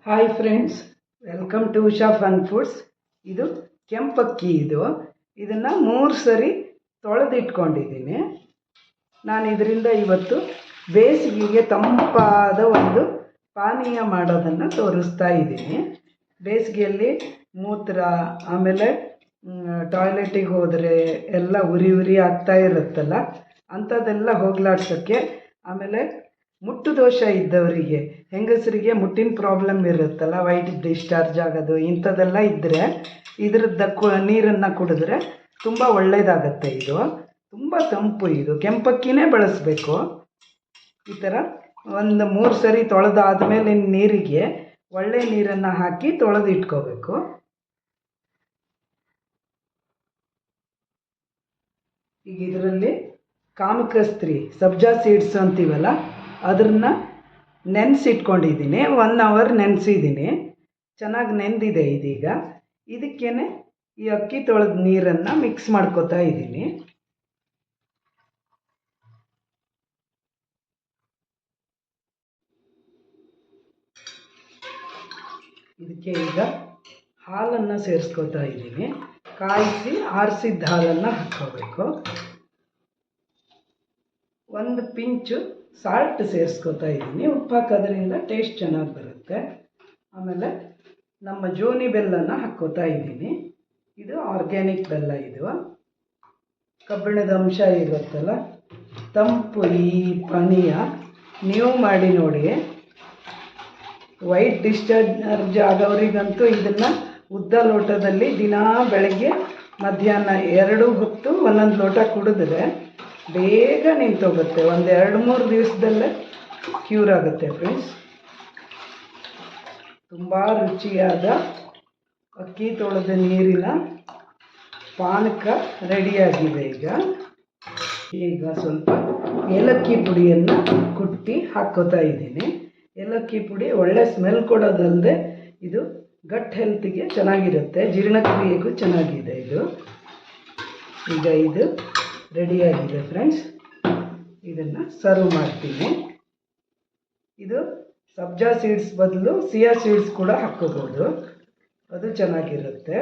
Hi friends, welcome to Usha fun foods. ಇದು ಕೆಂಪಕ್ಕಿ. ಇದನ್ನು 3 ಸರಿ ತೊಳೆದಿಟ್ಕೊಂಡಿದ್ದೀನಿ. ನಾನು ಇದರಿಂದ ಇವತ್ತು ಬೇಸಿಗೆಗೆ ತಂಪಾದ ಒಂದು ಪಾನೀಯ ಮಾಡೋದನ್ನು ತೋರಿಸ್ತಾ ಇದ್ದೀನಿ. ಬೇಸಿಗೆಯಲ್ಲಿ ಮೂತ್ರ, ಆಮೇಲೆ ಟಾಯ್ಲೆಟಿಗೆ ಹೋದರೆ ಎಲ್ಲ ಉರಿ ಆಗ್ತಾ ಇರುತ್ತಲ್ಲ, ಅಂಥದ್ದೆಲ್ಲ ಹೋಗ್ಲಾಡ್ಸೋಕ್ಕೆ, ಆಮೇಲೆ ಮುಟ್ಟು ದೋಷ ಇದ್ದವರಿಗೆ, ಹೆಂಗಸರಿಗೆ ಮುಟ್ಟಿನ ಪ್ರಾಬ್ಲಮ್ ಇರುತ್ತಲ್ಲ, ವೈಟ್ ಡಿಸ್ಚಾರ್ಜ್ ಆಗೋದು ಇಂಥದ್ದೆಲ್ಲ ಇದ್ದರೆ ಇದ್ರದ್ದು ನೀರನ್ನು ಕುಡಿದ್ರೆ ತುಂಬ ಒಳ್ಳೆಯದಾಗತ್ತೆ. ಇದು ತುಂಬ ತಂಪು. ಇದು ಕೆಂಪಕ್ಕಿನೇ ಬಳಸಬೇಕು. ಈ ಥರ ಒಂದು 3 ಸರಿ ತೊಳೆದಾದ್ಮೇಲೆ ನೀರಿಗೆ ಒಳ್ಳೆ ನೀರನ್ನು ಹಾಕಿ ತೊಳೆದಿಟ್ಕೋಬೇಕು. ಈಗ ಇದರಲ್ಲಿ ಕಾಮಕಸ್ತ್ರಿ, ಸಬ್ಜಾ ಸೀಡ್ಸ್ ಅಂತೀವಲ್ಲ, ಅದನ್ನು ನೆನೆಸಿಟ್ಕೊಂಡಿದ್ದೀನಿ. 1 ಅವರ್ ನೆನೆಸಿದ್ದೀನಿ. ಚೆನ್ನಾಗಿ ನೆಂದಿದೆ ಇದೀಗ. ಇದಕ್ಕೇ ಈ ಅಕ್ಕಿ ತೊಳೆದ ನೀರನ್ನು ಮಿಕ್ಸ್ ಮಾಡ್ಕೋತಾ ಇದ್ದೀನಿ. ಇದಕ್ಕೆ ಈಗ ಹಾಲನ್ನು ಸೇರಿಸ್ಕೋತಾ ಇದ್ದೀನಿ. ಕಾಯಿಸಿ ಆರಿಸಿದ್ದ ಹಾಲನ್ನು ಹಾಕ್ಕೋಬೇಕು. 1 ಪಿಂಚು ಸಾಲ್ಟ್ ಸೇರಿಸ್ಕೋತಾ ಇದ್ದೀನಿ. ಉಪ್ಪು ಹಾಕೋದ್ರಿಂದ ಟೇಸ್ಟ್ ಚೆನ್ನಾಗಿ ಬರುತ್ತೆ. ಆಮೇಲೆ ನಮ್ಮ ಜೋನಿ ಬೆಲ್ಲನ ಹಾಕ್ಕೋತಾ ಇದ್ದೀನಿ. ಇದು ಆರ್ಗ್ಯಾನಿಕ್ ಬೆಲ್ಲ. ಇದು ಕಬ್ಬಿಣದ ಅಂಶ ಇರುತ್ತಲ್ಲ, ತಂಪು ಈ ಪಾನೀಯ. ನೀವು ಮಾಡಿ ನೋಡಿ. ವೈಟ್ ಡಿಸ್ಚಾರ್ಜ್ ಆಗೋರಿಗಂತೂ ಇದನ್ನು ಉದ್ದ ಲೋಟದಲ್ಲಿ ದಿನಾ ಬೆಳಗ್ಗೆ ಮಧ್ಯಾಹ್ನ 2 ಹೊತ್ತು ಒಂದೊಂದು ಲೋಟ ಕುಡಿದ್ರೆ ಬೇಗ ನಿಂತೋಗುತ್ತೆ. 1-2-3 ದಿವಸದಲ್ಲೇ ಕ್ಯೂರ್ ಆಗುತ್ತೆ ಫ್ರೆಂಡ್ಸ್. ತುಂಬ ರುಚಿಯಾದ ಅಕ್ಕಿ ತೊಳೆದ ನೀರಿನ ಪಾನಕ ರೆಡಿಯಾಗಿದೆ. ಈಗ ಸ್ವಲ್ಪ ಏಲಕ್ಕಿ ಪುಡಿಯನ್ನು ಕುಟ್ಟಿ ಹಾಕ್ಕೋತಾ ಇದ್ದೀನಿ. ಏಲಕ್ಕಿ ಪುಡಿ ಒಳ್ಳೆ ಸ್ಮೆಲ್ ಕೊಡೋದಲ್ಲದೆ ಇದು ಗಟ್ ಹೆಲ್ತಿಗೆ ಚೆನ್ನಾಗಿರುತ್ತೆ, ಜೀರ್ಣಕ್ರಿಯೆಗೂ ಚೆನ್ನಾಗಿದೆ ಇದು. ಈಗ ಇದು ರೆಡಿಯಾಗಿದೆ ಫ್ರೆಂಡ್ಸ್. ಇದನ್ನು ಸರ್ವ್ ಮಾಡ್ತೀನಿ. ಇದು ಸಬ್ಜಾ ಸೀಡ್ಸ್ ಬದಲು ಸಿಯಾ ಸೀಡ್ಸ್ ಕೂಡ ಹಾಕ್ಕೋಬೋದು, ಅದು ಚೆನ್ನಾಗಿರುತ್ತೆ.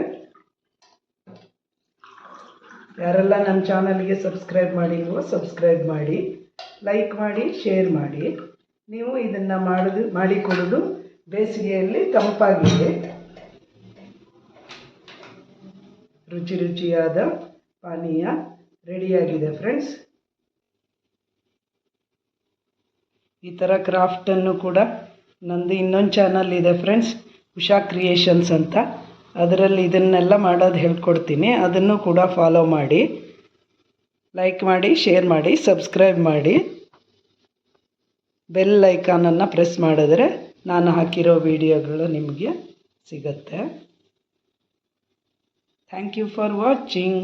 ಯಾರೆಲ್ಲ ನನ್ನ ಚಾನಲ್ಗೆ ಸಬ್ಸ್ಕ್ರೈಬ್ ಮಾಡಿಲ್ವೋ ಸಬ್ಸ್ಕ್ರೈಬ್ ಮಾಡಿ, ಲೈಕ್ ಮಾಡಿ, ಶೇರ್ ಮಾಡಿ. ನೀವು ಇದನ್ನು ಮಾಡಿಕೊಡೋದು ಬೇಸಿಗೆಯಲ್ಲಿ ತಂಪಾಗಿದೆ. ರುಚಿಯಾದ ಪಾನೀಯ ರೆಡಿಯಾಗಿದೆ ಫ್ರೆಂಡ್ಸ್. ಈ ಥರ ಕ್ರಾಫ್ಟನ್ನು ಕೂಡ ನಂದು ಇನ್ನೊಂದು ಚಾನಲ್ ಇದೆ ಫ್ರೆಂಡ್ಸ್, ಉಷಾ ಕ್ರಿಯೇಷನ್ಸ್ ಅಂತ. ಅದರಲ್ಲಿ ಇದನ್ನೆಲ್ಲ ಮಾಡೋದು ಹೇಳ್ಕೊಡ್ತೀನಿ. ಅದನ್ನು ಕೂಡ ಫಾಲೋ ಮಾಡಿ, ಲೈಕ್ ಮಾಡಿ, ಶೇರ್ ಮಾಡಿ, ಸಬ್ಸ್ಕ್ರೈಬ್ ಮಾಡಿ. ಬೆಲ್ ಐಕಾನನ್ನು ಪ್ರೆಸ್ ಮಾಡಿದ್ರೆ ನಾನು ಹಾಕಿರೋ ವಿಡಿಯೋಗಳು ನಿಮಗೆ ಸಿಗುತ್ತೆ. Thank you for watching.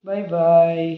Bye bye.